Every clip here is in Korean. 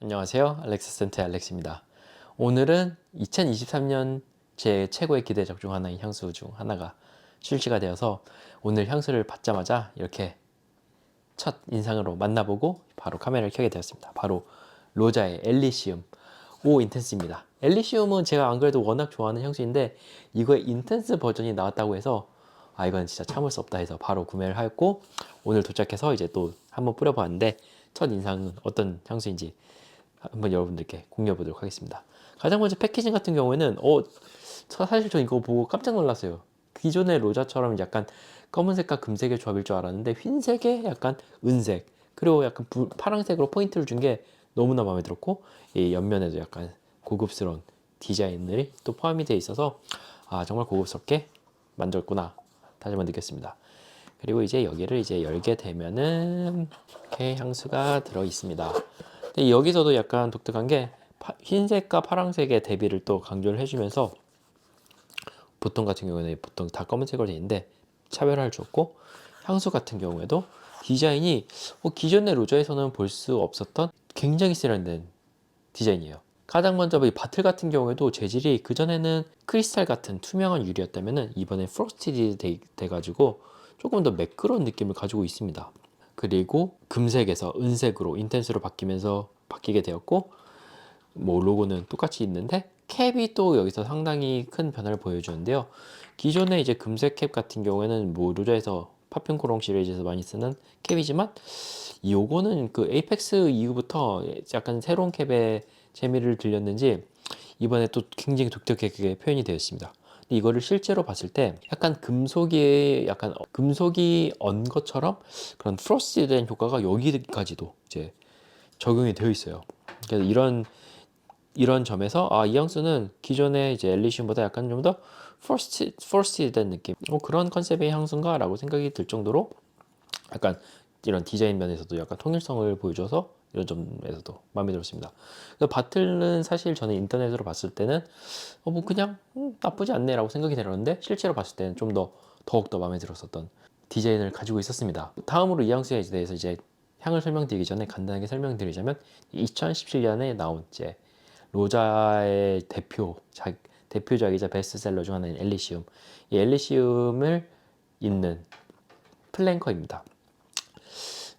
안녕하세요. 알렉스 센터의 알렉스입니다. 오늘은 2023년 제 최고의 기대작 중 하나인 향수 중 하나가 출시가 되어서 오늘 향수를 받자마자 이렇게 첫 인상으로 만나보고 바로 카메라를 켜게 되었습니다. 바로 로자의 엘리시움 오 인텐스입니다. 엘리시움은 제가 안 그래도 워낙 좋아하는 향수인데 이거의 인텐스 버전이 나왔다고 해서 이건 진짜 참을 수 없다 해서 바로 구매를 하였고 오늘 도착해서 이제 또 한번 뿌려봤는데 첫 인상은 어떤 향수인지 한번 여러분들께 공유해 보도록 하겠습니다. 가장 먼저 패키징 같은 경우에는 사실 저 이거 보고 깜짝 놀랐어요. 기존의 로자처럼 약간 검은색과 금색의 조합일 줄 알았는데 흰색에 약간 은색 그리고 약간 파란색으로 포인트를 준 게 너무나 마음에 들었고 이 옆면에도 약간 고급스러운 디자인들이 또 포함이 되어 있어서 정말 고급스럽게 만들었구나 다시 한번 느꼈습니다. 그리고 이제 여기를 이제 열게 되면은 이렇게 향수가 들어 있습니다. 근데 여기서도 약간 독특한 게 흰색과 파란색의 대비를 또 강조를 해주면서 보통 같은 경우에는 보통 다 검은색으로 되어 있는데 차별화를 줬고 향수 같은 경우에도 디자인이 기존의 로저에서는 볼 수 없었던 굉장히 세련된 디자인이에요. 가장 먼저 이 바틀 같은 경우에도 재질이 그전에는 크리스탈 같은 투명한 유리였다면 이번에 프로스티드 돼가지고 조금 더 매끄러운 느낌을 가지고 있습니다. 그리고 금색에서 은색으로 인텐스로 바뀌게 되었고 뭐 로고는 똑같이 있는데 캡이 또 여기서 상당히 큰 변화를 보여주는데요. 기존에 이제 금색 캡 같은 경우에는 뭐 루저에서 파핀코롱 시리즈에서 많이 쓰는 캡이지만 요거는 그 에이펙스 이후부터 약간 새로운 캡의 재미를 들렸는지 이번에 또 굉장히 독특하게 표현이 되었습니다. 근데 이거를 실제로 봤을 때 약간 금속이 언 것처럼 그런 프로스트된 효과가 여기까지도 이제 적용이 되어 있어요. 그래서 이런 점에서 이 향수는 기존의 이제 엘리시움보다 약간 좀 더 포스티된 느낌 그런 컨셉의 향수인가라고 생각이 들 정도로 약간 이런 디자인 면에서도 약간 통일성을 보여줘서 이런 점에서도 마음에 들었습니다. 바틀은 사실 저는 인터넷으로 봤을 때는 뭐 그냥 나쁘지 않네라고 생각이 들었는데 실제로 봤을 때는 좀 더 더욱더 마음에 들었었던 디자인을 가지고 있었습니다. 다음으로 이 향수에 대해서 이제 향을 설명드리기 전에 간단하게 설명드리자면 2017년에 나온 이제 로자의 대표작이자 베스트셀러 중 하나인 엘리시움. 이 엘리시움을 잇는 플랭커입니다.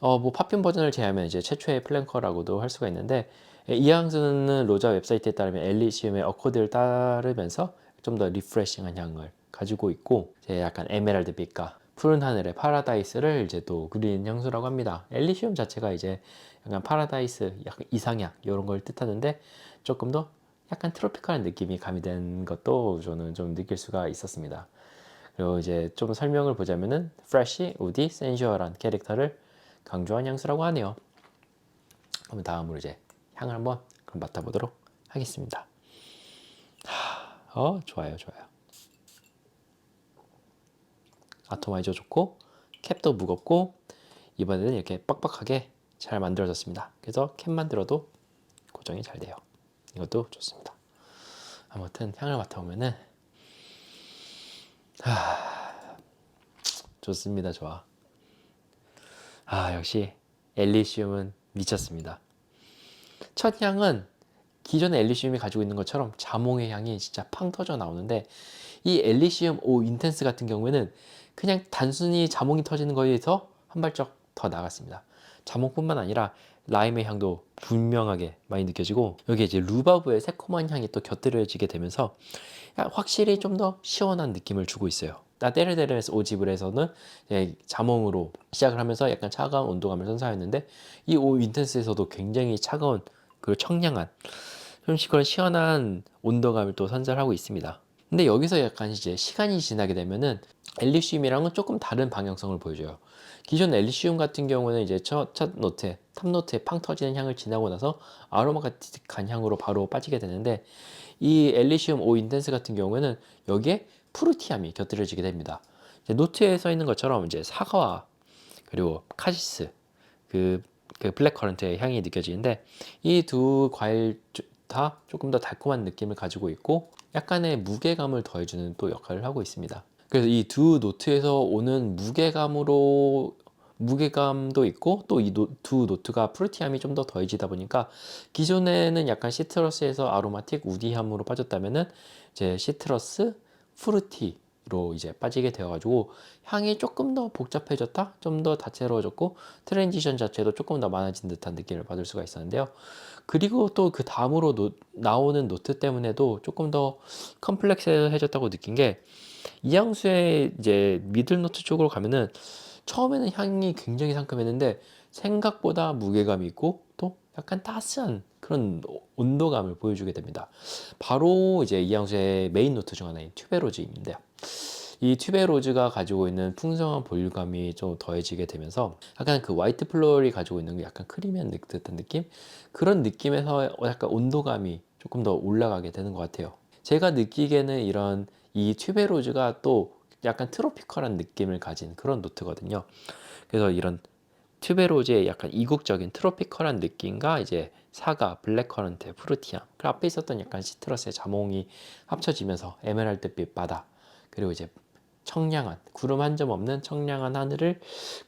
뭐 파핀 버전을 제외하면 이제 최초의 플랭커라고도 할 수가 있는데 이 향수는 로자 웹사이트에 따르면 엘리시움의 어코드를 따르면서 좀 더 리프레싱한 향을 가지고 있고 이제 약간 에메랄드 빛과 푸른 하늘의 파라다이스를 이제 또 그린 향수라고 합니다. 엘리시움 자체가 이제 약간 파라다이스, 약간 이상향 이런 걸 뜻하는데 조금 더 약간 트로피컬한 느낌이 가미된 것도 저는 좀 느낄 수가 있었습니다. 그리고 이제 좀 설명을 보자면은 프레쉬, 우디, 센슈얼한 캐릭터를 강조한 향수라고 하네요. 그럼 다음으로 이제 향을 한번 그럼 맡아보도록 하겠습니다. 좋아요, 좋아요. 아토마이저 좋고 캡도 무겁고 이번에는 이렇게 빡빡하게 잘 만들어졌습니다. 그래서 캡만 들어도 고정이 잘 돼요. 이것도 좋습니다. 아무튼 향을 맡아보면은 좋습니다. 좋아. 역시 엘리시움은 미쳤습니다. 첫 향은 기존의 엘리시움이 가지고 있는 것처럼 자몽의 향이 진짜 팡 터져 나오는데 이 엘리시움 오 인텐스 같은 경우에는 그냥 단순히 자몽이 터지는 거에서 한 발짝 더 나갔습니다. 자몽뿐만 아니라 라임의 향도 분명하게 많이 느껴지고 여기에 이제 루바브의 새콤한 향이 또 곁들여지게 되면서 확실히 좀 더 시원한 느낌을 주고 있어요. 따데르데르에서 오지블에서는 자몽으로 시작을 하면서 약간 차가운 온도감을 선사했는데 이 오 인텐스에서도 굉장히 차가운 그리고 청량한 좀 그런 시원한 온도감을 또 선사하고 있습니다. 근데 여기서 약간 이제 시간이 지나게 되면은 엘리시움이랑은 조금 다른 방향성을 보여줘요. 기존 엘리시움 같은 경우는 이제 탑 노트에 팡 터지는 향을 지나고 나서 아로마틱한 향으로 바로 빠지게 되는데 이 엘리시움 오 인텐스 같은 경우에는 여기에 프루티함이 곁들여지게 됩니다. 노트에 써 있는 것처럼 이제 사과와 그리고 카시스 그 블랙커런트의 향이 느껴지는데 이 두 과일 다 조금 더 달콤한 느낌을 가지고 있고 약간의 무게감을 더해주는 또 역할을 하고 있습니다. 그래서 이 두 노트에서 오는 무게감으로 무게감도 있고 또 이 두 노트가 프루티함이 좀 더 더해지다 보니까 기존에는 약간 시트러스에서 아로마틱 우디함으로 빠졌다면은 이제 시트러스 프루티로 이제 빠지게 되어가지고 향이 조금 더 복잡해졌다, 좀 더 다채로워졌고 트랜지션 자체도 조금 더 많아진 듯한 느낌을 받을 수가 있었는데요. 그리고 또 그 다음으로 나오는 노트 때문에도 조금 더 컴플렉스해졌다고 느낀 게 이 향수의 이제 미들 노트 쪽으로 가면은 처음에는 향이 굉장히 상큼했는데 생각보다 무게감이 있고 또 약간 따스한 그런 온도감을 보여주게 됩니다. 바로 이제 이 향수의 메인 노트 중 하나인 튜베로즈인데요. 이 튜베로즈가 가지고 있는 풍성한 볼륨감이 좀 더해지게 되면서 약간 그 화이트 플로럴이 가지고 있는 약간 크리미한 듯한 느낌? 그런 느낌에서 약간 온도감이 조금 더 올라가게 되는 것 같아요. 제가 느끼기에는 이런 이 튜베로즈가 또 약간 트로피컬한 느낌을 가진 그런 노트거든요. 그래서 이런 튜베로즈의 약간 이국적인 트로피컬한 느낌과 이제 사과, 블랙커런트, 프루티함, 그 앞에 있었던 약간 시트러스의 자몽이 합쳐지면서 에메랄드빛 바다, 그리고 이제 청량한, 구름 한 점 없는 청량한 하늘을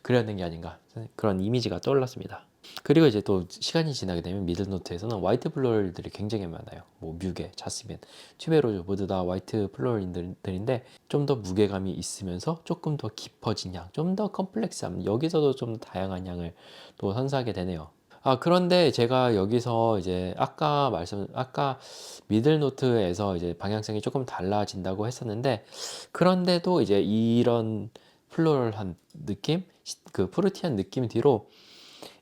그려낸 게 아닌가, 그런 이미지가 떠올랐습니다. 그리고 이제 또 시간이 지나게 되면 미들노트에서는 화이트 플로럴들이 굉장히 많아요. 뭐 뮤게, 자스민, 튜베로즈 모두 다 화이트 플로럴들인데 좀 더 무게감이 있으면서 조금 더 깊어진 향, 좀 더 컴플렉스함, 여기서도 좀 다양한 향을 또 선사하게 되네요. 그런데 제가 여기서 이제 아까 미들노트에서 이제 방향성이 조금 달라진다고 했었는데, 그런데도 이제 이런 플로럴한 느낌, 그 프루티한 느낌 뒤로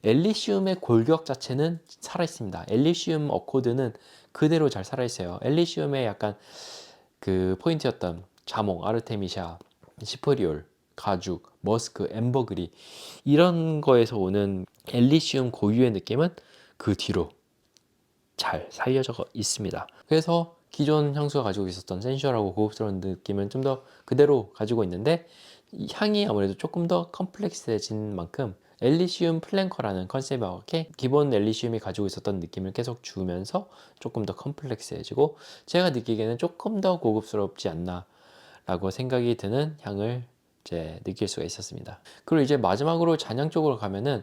엘리시움의 골격 자체는 살아있습니다. 엘리시움 어코드는 그대로 잘 살아있어요. 엘리시움의 약간 그 포인트였던 자몽, 아르테미샤, 시프리올, 가죽, 머스크, 엠버그리 이런 거에서 오는 엘리시움 고유의 느낌은 그 뒤로 잘 살려져 있습니다. 그래서 기존 향수가 가지고 있었던 센슈얼하고 고급스러운 느낌은 좀 더 그대로 가지고 있는데 향이 아무래도 조금 더 컴플렉스해진 만큼 엘리시움 플랭커라는 컨셉과 함께 기본 엘리시움이 가지고 있었던 느낌을 계속 주면서 조금 더 컴플렉스해지고 제가 느끼기에는 조금 더 고급스럽지 않나 라고 생각이 드는 향을 이제 느낄 수가 있었습니다. 그리고 이제 마지막으로 잔향 쪽으로 가면은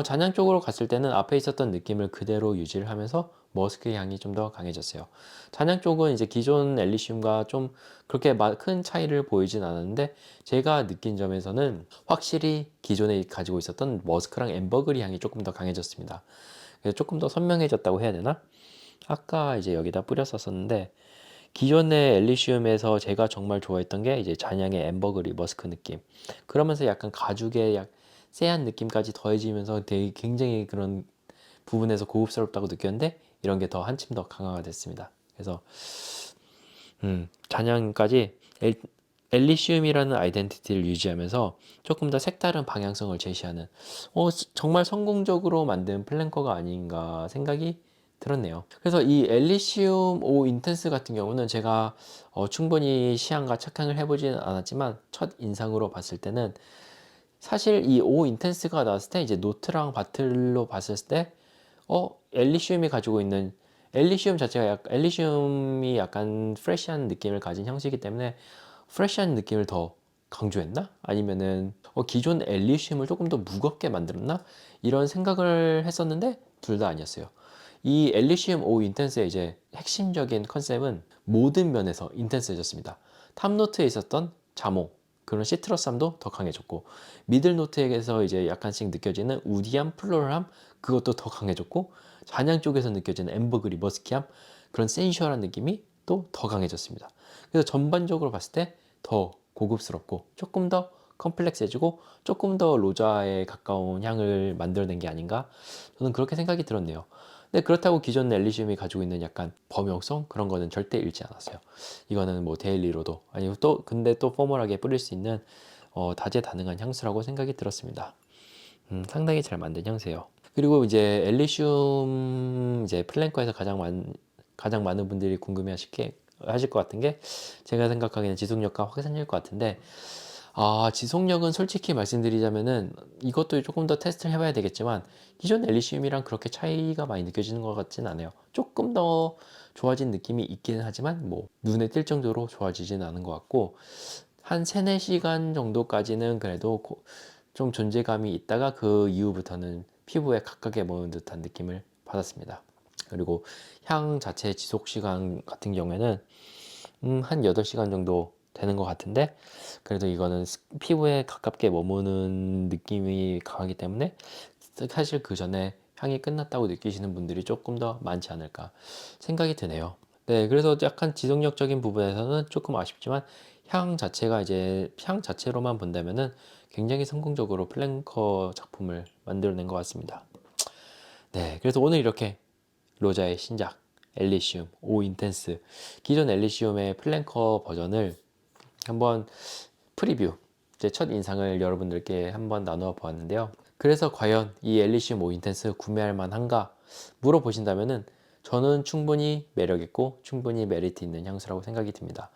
잔향 쪽으로 갔을 때는 앞에 있었던 느낌을 그대로 유지를 하면서 머스크 향이 좀 더 강해졌어요. 잔향 쪽은 이제 기존 엘리시움과 좀 그렇게 큰 차이를 보이진 않았는데 제가 느낀 점에서는 확실히 기존에 가지고 있었던 머스크랑 앰버그리 향이 조금 더 강해졌습니다. 그래서 조금 더 선명해졌다고 해야 되나? 아까 이제 여기다 뿌렸었는데 기존의 엘리시움에서 제가 정말 좋아했던 게 이제 잔향의 앰버그리 머스크 느낌. 그러면서 약간 가죽의 쎄한 느낌까지 더해지면서 되게 굉장히 그런 부분에서 고급스럽다고 느꼈는데 이런 게 더 한층 더 강화가 됐습니다. 그래서 잔향까지 엘리시움이라는 아이덴티티를 유지하면서 조금 더 색다른 방향성을 제시하는 정말 성공적으로 만든 플랭커가 아닌가 생각이 들었네요. 그래서 이 엘리시움 오 인텐스 같은 경우는 제가 충분히 시향과 착향을 해보지는 않았지만 첫 인상으로 봤을 때는 사실 이 오 인텐스가 나왔을 때 이제 노트랑 바틀로 봤을 때 엘리시움이 가지고 있는 엘리시움 자체가 엘리시움이 약간 프레시한 느낌을 가진 향수이기 때문에 프레시한 느낌을 더 강조했나? 아니면은 기존 엘리시움을 조금 더 무겁게 만들었나? 이런 생각을 했었는데 둘 다 아니었어요. 이 엘리시움 오 인텐스의 이제 핵심적인 컨셉은 모든 면에서 인텐스해졌습니다. 탑노트에 있었던 자몽, 그런 시트러스함도 더 강해졌고 미들 노트에서 이제 약간씩 느껴지는 우디함, 플로럴함 그것도 더 강해졌고 잔향 쪽에서 느껴지는 앰버그리, 머스키함 그런 센슈얼한 느낌이 또 더 강해졌습니다. 그래서 전반적으로 봤을 때 더 고급스럽고 조금 더 컴플렉스해지고 조금 더 로자에 가까운 향을 만들어낸 게 아닌가 저는 그렇게 생각이 들었네요. 근데 그렇다고 기존 엘리시움이 가지고 있는 약간 범용성 그런 거는 절대 잃지 않았어요. 이거는 뭐 데일리로도 아니면 또 근데 또 포멀하게 뿌릴 수 있는 다재다능한 향수라고 생각이 들었습니다. 상당히 잘 만든 향수예요. 그리고 이제 엘리시움 이제 플랭커에서 가장 많은 분들이 하실 것 같은 게 제가 생각하기에는 지속력과 확산일 것 같은데 지속력은 솔직히 말씀드리자면은 이것도 조금 더 테스트를 해봐야 되겠지만 기존 엘리시움이랑 그렇게 차이가 많이 느껴지는 것 같진 않아요. 조금 더 좋아진 느낌이 있기는 하지만 뭐 눈에 띌 정도로 좋아지지는 않은 것 같고 한 3, 4시간 정도까지는 그래도 좀 존재감이 있다가 그 이후부터는 피부에 가깝게 머문 듯한 느낌을 받았습니다. 그리고 향 자체의 지속 시간 같은 경우에는 한 8시간 정도 되는 것 같은데, 그래도 이거는 피부에 가깝게 머무는 느낌이 강하기 때문에 사실 그 전에 향이 끝났다고 느끼시는 분들이 조금 더 많지 않을까 생각이 드네요. 네, 그래서 약간 지속력적인 부분에서는 조금 아쉽지만 향 자체가 이제 향 자체로만 본다면은 굉장히 성공적으로 플랭커 작품을 만들어낸 것 같습니다. 네, 그래서 오늘 이렇게 로자의 신작 엘리시움 오 인텐스, 기존 엘리시움의 플랭커 버전을 한번 프리뷰, 제 첫 인상을 여러분들께 한번 나누어 보았는데요. 그래서 과연 이 엘리시움 오 인텐스 구매할 만한가 물어보신다면은 저는 충분히 매력있고 충분히 메리트 있는 향수라고 생각이 듭니다.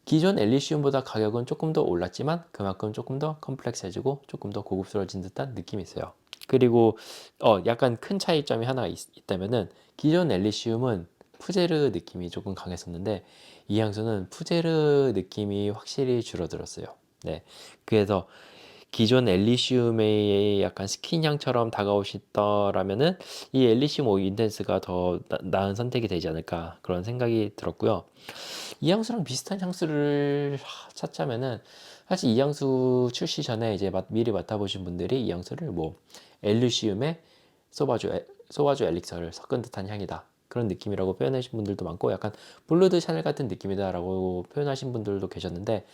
기존 엘리시움보다 가격은 조금 더 올랐지만 그만큼 조금 더 컴플렉스해지고 조금 더 고급스러워진 듯한 느낌이 있어요. 그리고 약간 큰 차이점이 하나 있다면은, 기존 엘리시움은 푸제르 느낌이 조금 강했었는데 이 향수는 푸제르 느낌이 확실히 줄어들었어요. 네, 그래서 기존 엘리시움의 약간 스킨향처럼 다가오시더라면은 이 엘리시움 오 인텐스가 더 나은 선택이 되지 않을까 그런 생각이 들었고요. 이 향수랑 비슷한 향수를 찾자면은, 사실 이 향수 출시 전에 이제 미리 맡아보신 분들이 이 향수를 뭐 엘리시움의 소바주 엘릭서를 섞은 듯한 향이다, 그런 느낌이라고 표현하신 분들도 많고, 약간 블루드 샤넬 같은 느낌이다라고 표현하신 분들도 계셨는데,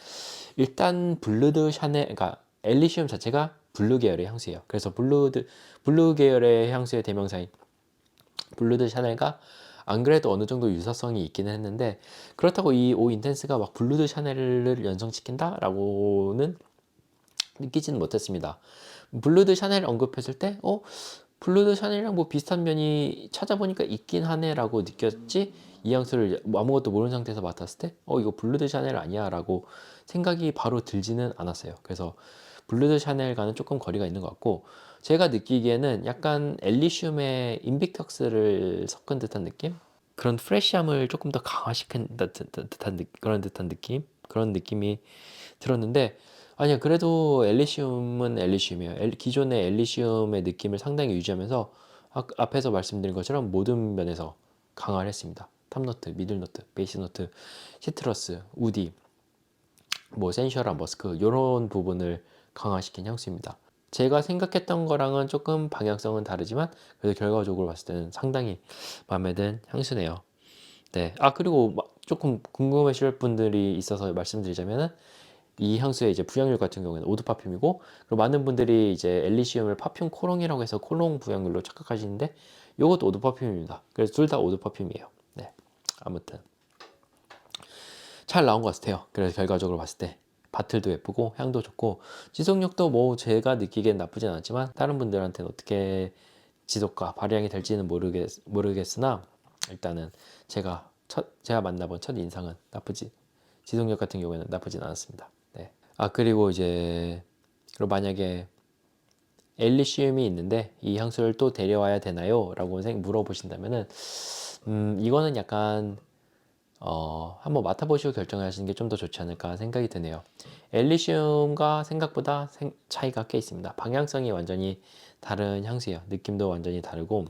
일단 블루드 샤넬, 그러니까 엘리시움 자체가 블루 계열의 향수예요. 그래서 블루 계열의 향수의 대명사인 블루드 샤넬과 안 그래도 어느 정도 유사성이 있기는 했는데, 그렇다고 이 오 인텐스가 막 블루드 샤넬을 연상시킨다라고는 느끼지는 못했습니다. 블루드 샤넬 언급했을 때 블루드 샤넬이랑 뭐 비슷한 면이 찾아보니까 있긴 하네라고 느꼈지, 이 향수를 아무것도 모르는 상태에서 맡았을 때 이거 블루드 샤넬 아니야 라고 생각이 바로 들지는 않았어요. 그래서 블루드 샤넬과는 조금 거리가 있는 것 같고, 제가 느끼기에는 약간 엘리시움의 인빅턱스를 섞은 듯한 느낌? 그런 프레쉬함을 조금 더 강화시킨 그런 듯한 느낌? 그런 느낌이 들었는데, 아니야, 그래도 엘리시움은 엘리시움이에요. 기존의 엘리시움의 느낌을 상당히 유지하면서 앞에서 말씀드린 것처럼 모든 면에서 강화를 했습니다. 탑노트, 미들노트, 베이스노트, 시트러스, 우디, 뭐 센슈얼한 머스크, 이런 부분을 강화시킨 향수입니다. 제가 생각했던 거랑은 조금 방향성은 다르지만 그래도 결과적으로 봤을 때는 상당히 마음에 든 향수네요. 네. 그리고 조금 궁금해하실 분들이 있어서 말씀드리자면은, 이 향수의 이제 부향률 같은 경우에는 오드 파퓸이고, 그리고 많은 분들이 이제 엘리시움을 파퓸 코롱이라고 해서 콜롱 부향률로 착각하시는데, 이것도 오드 파퓸입니다. 그래서 둘 다 오드 파퓸이에요. 네. 아무튼 잘 나온 것 같아요. 그래서 결과적으로 봤을 때 바틀도 예쁘고 향도 좋고 지속력도 뭐 제가 느끼기엔 나쁘진 않지만 다른 분들한테는 어떻게 지속과 발휘량이 될지는 모르겠으나, 일단은 제가 만나본 첫 인상은 지속력 같은 경우에는 나쁘진 않았습니다. 네. 그리고 이제 그리고 만약에 엘리시움이 있는데 이 향수를 또 데려와야 되나요? 라고 물어보신다면은, 이거는 약간 한번 맡아보시고 결정하시는 게 좀 더 좋지 않을까 생각이 드네요. 엘리시움과 생각보다 차이가 꽤 있습니다. 방향성이 완전히 다른 향수예요. 느낌도 완전히 다르고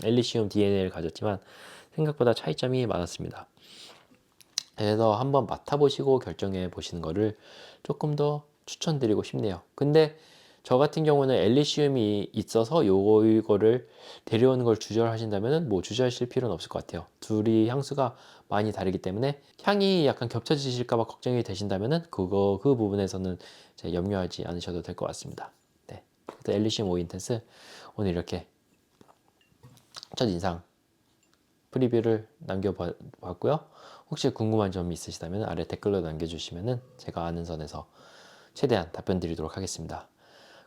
엘리시움 DNA를 가졌지만 생각보다 차이점이 많았습니다. 그래서 한번 맡아보시고 결정해 보시는 거를 조금 더 추천드리고 싶네요. 근데 저 같은 경우는 엘리시움이 있어서 이거를 데려오는 걸 주저하신다면 뭐 주저하실 필요는 없을 것 같아요. 둘이 향수가 많이 다르기 때문에 향이 약간 겹쳐지실까봐 걱정이 되신다면은 그 부분에서는 이제 염려하지 않으셔도 될 것 같습니다. 네. 엘리시움 오 인텐스 오늘 이렇게 첫 인상 프리뷰를 남겨봤고요. 혹시 궁금한 점이 있으시다면 아래 댓글로 남겨주시면 제가 아는 선에서 최대한 답변 드리도록 하겠습니다.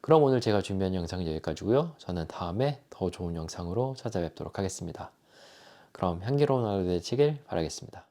그럼 오늘 제가 준비한 영상은 여기까지고요. 저는 다음에 더 좋은 영상으로 찾아뵙도록 하겠습니다. 그럼 향기로운 하루 되시길 바라겠습니다.